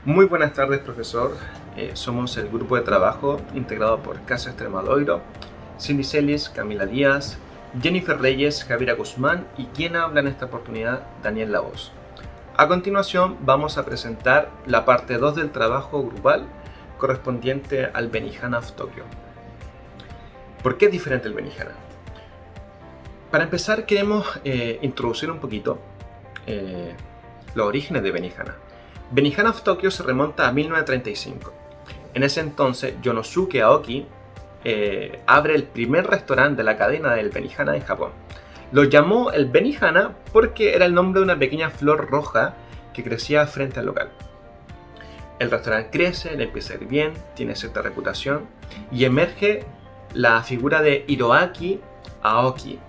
Muy buenas tardes, profesor. Somos el grupo de trabajo integrado por Casa Extremadura, Cindy Celis, Camila Díaz, Jennifer Reyes, Javiera Guzmán y quien habla en esta oportunidad, Daniel Lavoz. A continuación vamos a presentar la parte 2 del trabajo grupal correspondiente al Benihana of Tokyo. ¿Por qué es diferente el Benihana? Para empezar queremos introducir un poquito los orígenes de Benihana. Benihana of Tokyo se remonta a 1935. En ese entonces, Yonosuke Aoki abre el primer restaurante de la cadena del Benihana en Japón. Lo llamó el Benihana porque era el nombre de una pequeña flor roja que crecía frente al local. El restaurante crece, le empieza a ir bien, tiene cierta reputación y emerge la figura de Hiroaki Aoki,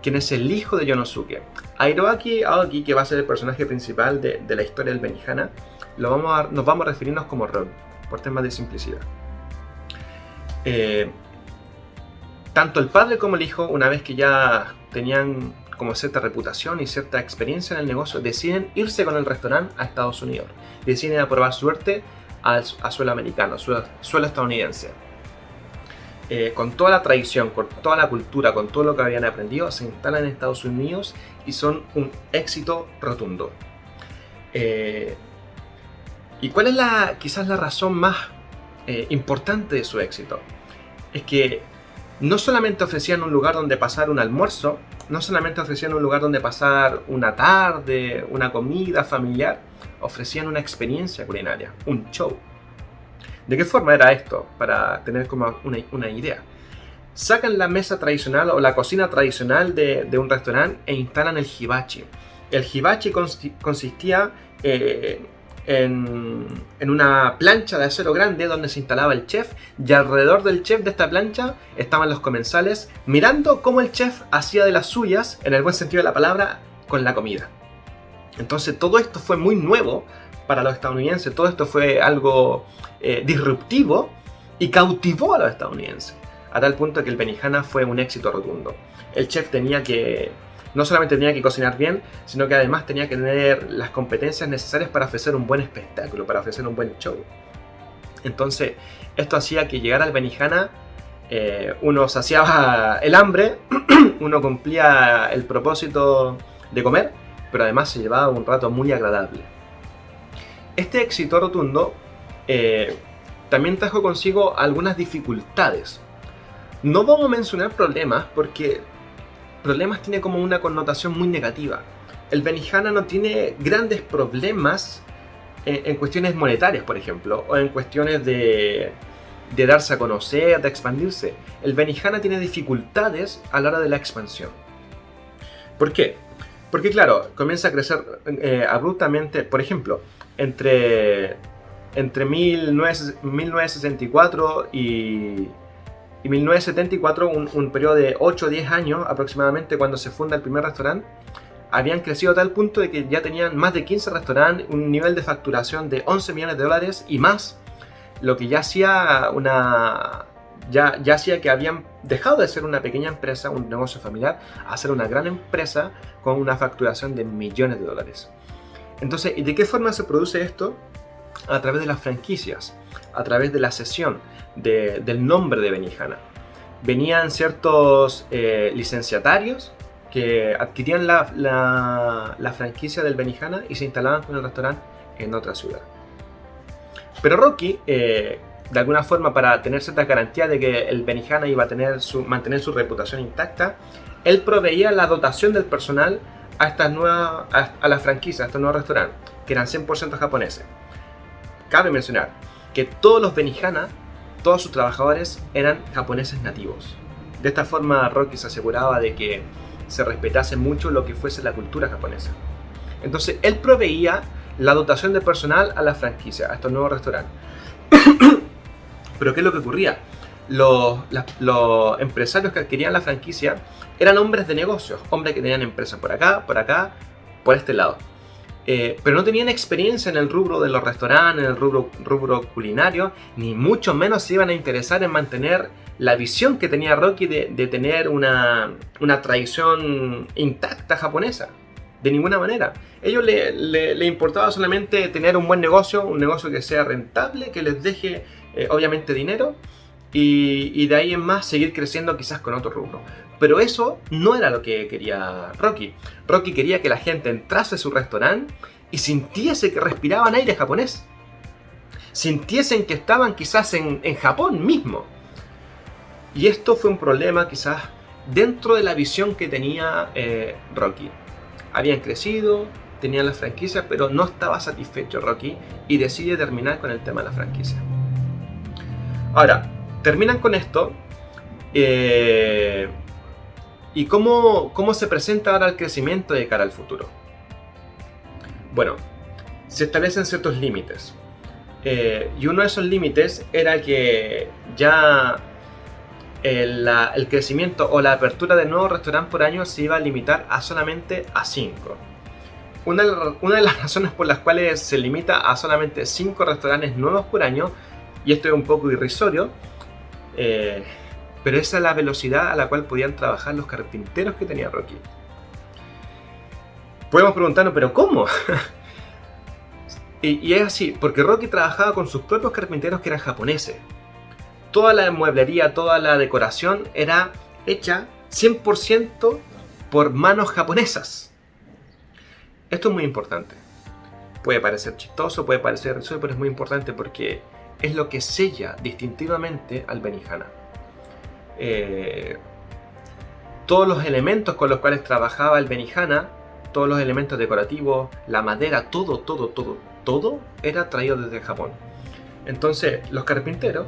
quien es el hijo de Yonosuke. A Hiroaki Aoki, que va a ser el personaje principal de la historia del Benihana, nos vamos a referirnos como Rocky, por temas de simplicidad. Tanto el padre como el hijo, una vez que ya tenían como cierta reputación y cierta experiencia en el negocio, deciden irse con el restaurante a Estados Unidos. Deciden a probar suerte a suelo americano, suelo estadounidense. Con toda la tradición, con toda la cultura, con todo lo que habían aprendido, se instalan en Estados Unidos y son un éxito rotundo. ¿Y cuál es quizás la razón más importante de su éxito? Es que no solamente ofrecían un lugar donde pasar un almuerzo, no solamente ofrecían un lugar donde pasar una tarde, una comida familiar, ofrecían una experiencia culinaria, un show. ¿De qué forma era esto? Para tener como una idea. Sacan la mesa tradicional o la cocina tradicional de un restaurante e instalan el hibachi. El hibachi consistía en una plancha de acero grande donde se instalaba el chef, y alrededor del chef de esta plancha estaban los comensales mirando cómo el chef hacía de las suyas, en el buen sentido de la palabra, con la comida. Entonces todo esto fue muy nuevo para los estadounidenses, todo esto fue algo disruptivo y cautivó a los estadounidenses, a tal punto que el Benihana fue un éxito rotundo. El chef no solamente tenía que cocinar bien, sino que además tenía que tener las competencias necesarias para ofrecer un buen espectáculo, para ofrecer un buen show. Entonces, esto hacía que llegara al Benihana, uno saciaba el hambre, uno cumplía el propósito de comer, pero además se llevaba un rato muy agradable. Este éxito rotundo también trajo consigo algunas dificultades. No vamos a mencionar problemas porque problemas tiene como una connotación muy negativa. El Benihana no tiene grandes problemas en cuestiones monetarias, por ejemplo, o en cuestiones de darse a conocer, de expandirse. El Benihana tiene dificultades a la hora de la expansión. ¿Por qué? Porque claro, comienza a crecer abruptamente, por ejemplo, entre 1964 y 1974, un periodo de 8 o 10 años aproximadamente, cuando se funda el primer restaurante, habían crecido a tal punto de que ya tenían más de 15 restaurantes, un nivel de facturación de 11 millones de dólares y más, lo que ya hacía ya hacía que habían dejado de ser una pequeña empresa, un negocio familiar, a ser una gran empresa con una facturación de millones de dólares. Entonces, ¿y de qué forma se produce esto? A través de las franquicias, a través de la cesión del nombre de Benihana. Venían ciertos licenciatarios que adquirían la franquicia del Benihana y se instalaban con el restaurante en otra ciudad. Pero Rocky, de alguna forma, para tener cierta garantía de que el Benihana iba a mantener su reputación intacta, él proveía la dotación del personal a la franquicia, a estos nuevos restaurantes, que eran 100% japoneses. Cabe mencionar que todos los Benihana, todos sus trabajadores eran japoneses nativos. De esta forma Rocky se aseguraba de que se respetase mucho lo que fuese la cultura japonesa. Entonces él proveía la dotación de personal a la franquicia, a estos nuevos restaurantes. Pero ¿qué es lo que ocurría? Los empresarios que adquirían la franquicia eran hombres de negocios, hombres que tenían empresas por acá, por este lado. Pero no tenían experiencia en el rubro de los restaurantes, en el rubro culinario, ni mucho menos se iban a interesar en mantener la visión que tenía Rocky de tener una tradición intacta japonesa. De ninguna manera. Ellos le importaba solamente tener un buen negocio, un negocio que sea rentable, que les deje obviamente dinero, y de ahí en más seguir creciendo quizás con otro rubro. Pero eso no era lo que quería Rocky. Rocky quería que la gente entrase a su restaurante y sintiese que respiraban aire japonés. Sintiesen que estaban quizás en Japón mismo. Y esto fue un problema quizás dentro de la visión que tenía Rocky. Habían crecido, tenían la franquicia, pero no estaba satisfecho Rocky y decide terminar con el tema de la franquicia. Ahora, terminan con esto. ¿Y cómo se presenta ahora el crecimiento de cara al futuro? Bueno, se establecen ciertos límites. Y uno de esos límites era que ya el crecimiento o la apertura de nuevos restaurantes por año se iba a limitar a solamente a 5. Una de las razones por las cuales se limita a solamente 5 restaurantes nuevos por año, y esto es un poco irrisorio, pero esa es la velocidad a la cual podían trabajar los carpinteros que tenía Rocky. Podemos preguntarnos, ¿pero cómo? y es así, porque Rocky trabajaba con sus propios carpinteros que eran japoneses. Toda la mueblería, toda la decoración era hecha 100% por manos japonesas. Esto es muy importante. Puede parecer chistoso, puede parecer irrisorio, pero es muy importante porque es lo que sella distintivamente al Benihana. Todos los elementos con los cuales trabajaba el Benihana, todos los elementos decorativos, la madera, todo era traído desde Japón. Entonces los carpinteros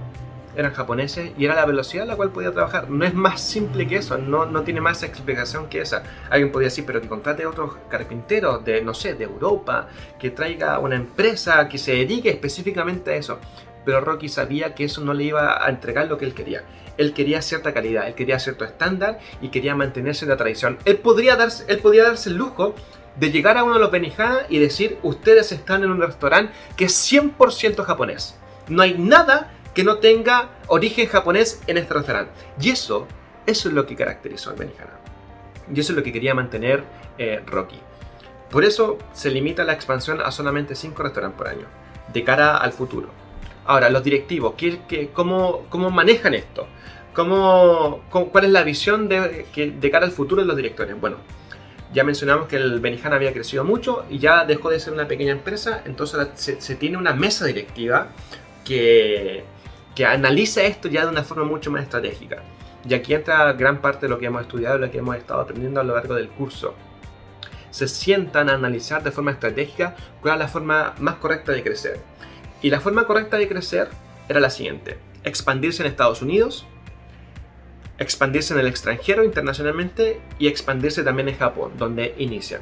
eran japoneses y era la velocidad a la cual podía trabajar. No es más simple que eso, no tiene más explicación que esa. Alguien podría decir, pero que contrate otros carpinteros de, no sé, de Europa, que traiga una empresa que se dedique específicamente a eso. Pero Rocky sabía que eso no le iba a entregar lo que él quería. Él quería cierta calidad, él quería cierto estándar y quería mantenerse en la tradición. Él podía darse el lujo de llegar a uno de los Benihana y decir, ustedes están en un restaurante que es 100% japonés. No hay nada que no tenga origen japonés en este restaurante. Y eso es lo que caracterizó al Benihana. Y eso es lo que quería mantener Rocky. Por eso se limita la expansión a solamente 5 restaurantes por año, de cara al futuro. Ahora, los directivos, ¿cómo manejan esto? ¿Cuál es la visión de cara al futuro de los directores? Bueno, ya mencionamos que el Benihana había crecido mucho y ya dejó de ser una pequeña empresa, entonces se tiene una mesa directiva que analiza esto ya de una forma mucho más estratégica. Y aquí entra gran parte de lo que hemos estudiado y lo que hemos estado aprendiendo a lo largo del curso. Se sientan a analizar de forma estratégica cuál es la forma más correcta de crecer. Y la forma correcta de crecer era la siguiente: expandirse en Estados Unidos, expandirse en el extranjero internacionalmente y expandirse también en Japón, donde inician.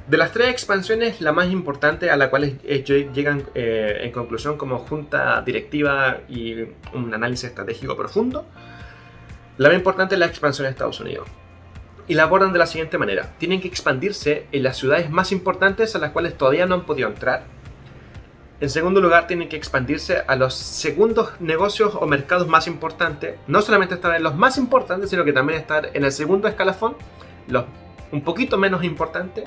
De las 3 expansiones, la más importante a la cual llegan en conclusión como junta directiva y un análisis estratégico profundo, la más importante es la expansión en Estados Unidos. Y la abordan de la siguiente manera: tienen que expandirse en las ciudades más importantes a las cuales todavía no han podido entrar. En segundo lugar, tienen que expandirse a los segundos negocios o mercados más importantes. No solamente estar en los más importantes, sino que también estar en el segundo escalafón, los un poquito menos importantes.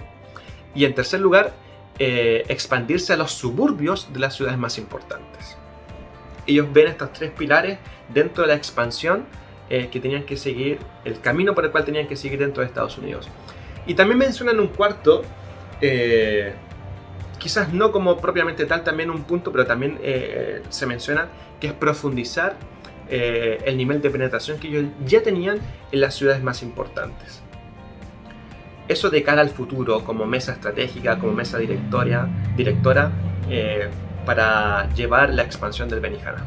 Y en tercer lugar, expandirse a los suburbios de las ciudades más importantes. Ellos ven estos 3 pilares dentro de la expansión que tenían que seguir, el camino por el cual tenían que seguir dentro de Estados Unidos. Y también mencionan un cuarto, quizás no como propiamente tal, también un punto, pero también se menciona que es profundizar el nivel de penetración que ellos ya tenían en las ciudades más importantes. Eso de cara al futuro, como mesa estratégica, como mesa directora, para llevar la expansión del Benihana.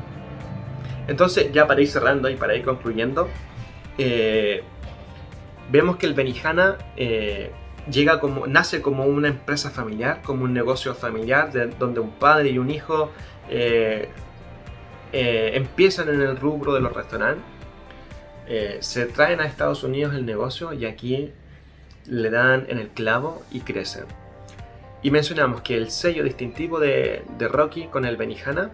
Entonces, ya para ir cerrando y para ir concluyendo, vemos que el Benihana nace como una empresa familiar, como un negocio familiar, donde un padre y un hijo empiezan en el rubro de los restaurantes, se traen a Estados Unidos el negocio y aquí le dan en el clavo y crecen. Y mencionamos que el sello distintivo de Rocky con el Benihana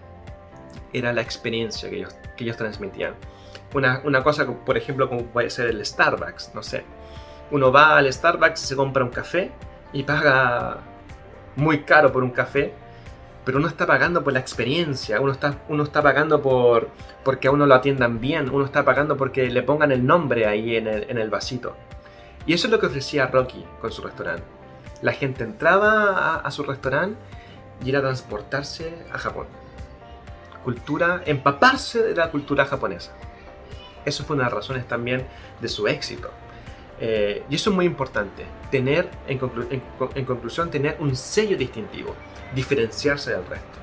era la experiencia que ellos transmitían. Una cosa, por ejemplo, como puede ser el Starbucks, no sé. Uno va al Starbucks, se compra un café y paga muy caro por un café, pero uno está pagando por la experiencia, uno está pagando porque a uno lo atiendan bien, uno está pagando porque le pongan el nombre ahí en el vasito. Y eso es lo que ofrecía Rocky con su restaurante. La gente entraba a su restaurante y era transportarse a Japón. Empaparse de la cultura japonesa. Eso fue una de las razones también de su éxito. Y eso es muy importante, tener, en conclusión, tener un sello distintivo, diferenciarse del resto.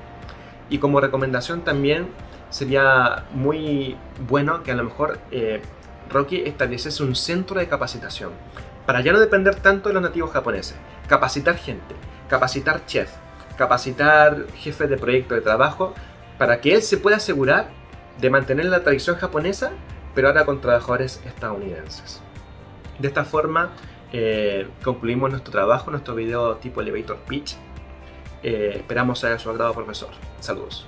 Y como recomendación también sería muy bueno que a lo mejor Rocky estableciese un centro de capacitación, para ya no depender tanto de los nativos japoneses, capacitar gente, capacitar chef, capacitar jefes de proyecto de trabajo, para que él se pueda asegurar de mantener la tradición japonesa, pero ahora con trabajadores estadounidenses. De esta forma concluimos nuestro trabajo, nuestro video tipo Elevator Pitch. Esperamos haya su agrado, profesor. Saludos.